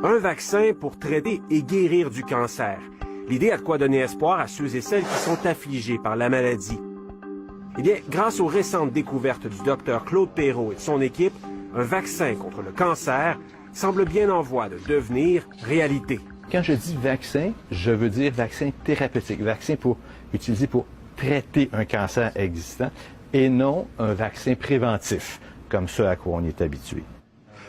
Un vaccin pour traiter et guérir du cancer. L'idée a de quoi donner espoir à ceux et celles qui sont affligés par la maladie. Eh bien, grâce aux récentes découvertes du Dr Claude Perrault et de son équipe, un vaccin contre le cancer semble bien en voie de devenir réalité. Quand je dis vaccin, je veux dire vaccin thérapeutique, vaccin utilisé pour traiter un cancer existant et non un vaccin préventif, comme ce à quoi on est habitué.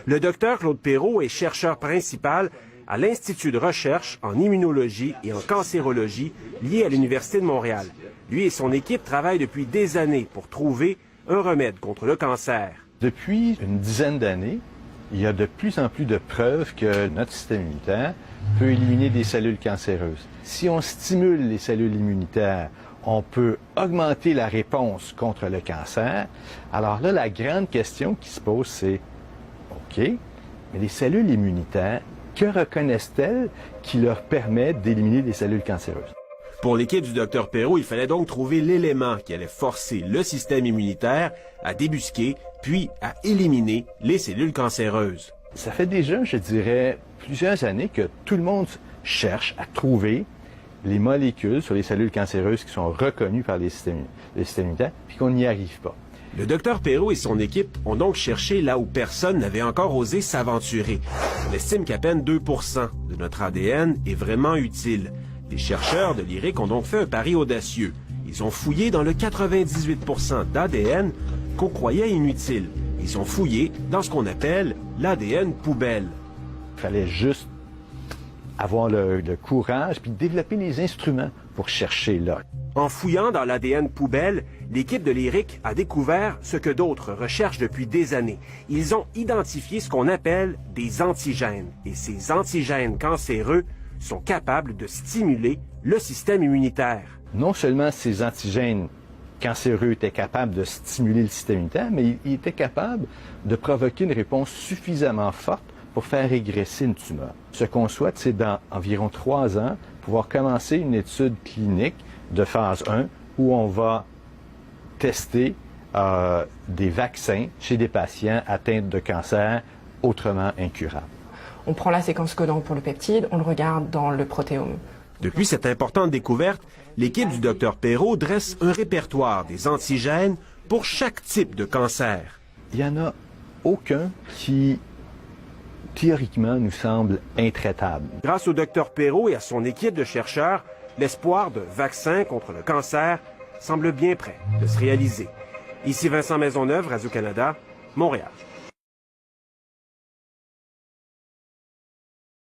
Le docteur Claude Perrault est chercheur principal à l'Institut de recherche en immunologie et en cancérologie lié à l'Université de Montréal. Lui et son équipe travaillent depuis des années pour trouver un remède contre le cancer. Depuis une dizaine d'années, il y a de plus en plus de preuves que notre système immunitaire peut éliminer des cellules cancéreuses. Si on stimule les cellules immunitaires, on peut augmenter la réponse contre le cancer. Alors là, la grande question qui se pose, c'est OK, mais les cellules immunitaires, que reconnaissent-elles qui leur permet d'éliminer des cellules cancéreuses? Pour l'équipe du Dr Perrault, il fallait donc trouver l'élément qui allait forcer le système immunitaire à débusquer, puis à éliminer les cellules cancéreuses. Ça fait déjà, je dirais, plusieurs années que tout le monde cherche à trouver les molécules sur les cellules cancéreuses qui sont reconnues par les systèmes immunitaires, puis qu'on n'y arrive pas. Le Dr Perrault et son équipe ont donc cherché là où personne n'avait encore osé s'aventurer. On estime qu'à peine 2% de notre ADN est vraiment utile. Les chercheurs de l'IRIC ont donc fait un pari audacieux. Ils ont fouillé dans le 98% d'ADN qu'on croyait inutile. Ils ont fouillé dans ce qu'on appelle l'ADN poubelle. Il fallait juste avoir le courage puis développer les instruments pour chercher là. En fouillant dans l'ADN poubelle, l'équipe de l'IRIC a découvert ce que d'autres recherchent depuis des années. Ils ont identifié ce qu'on appelle des antigènes. Et ces antigènes cancéreux sont capables de stimuler le système immunitaire. Non seulement ces antigènes cancéreux étaient capables de stimuler le système immunitaire, mais ils étaient capables de provoquer une réponse suffisamment forte pour faire régresser une tumeur. Ce qu'on souhaite, c'est dans environ 3 ans, pouvoir commencer une étude clinique de phase 1 où on va tester des vaccins chez des patients atteints de cancer autrement incurables. On prend la séquence codante pour le peptide, on le regarde dans le protéome. Depuis cette importante découverte, l'équipe du Dr Perrault dresse un répertoire des antigènes pour chaque type de cancer. Il n'y en a aucun qui, théoriquement, nous semble intraitable. Grâce au Dr Perrault et à son équipe de chercheurs, l'espoir de vaccin contre le cancer semble bien près de se réaliser. Ici Vincent Maisonneuve, Radio-Canada, Montréal.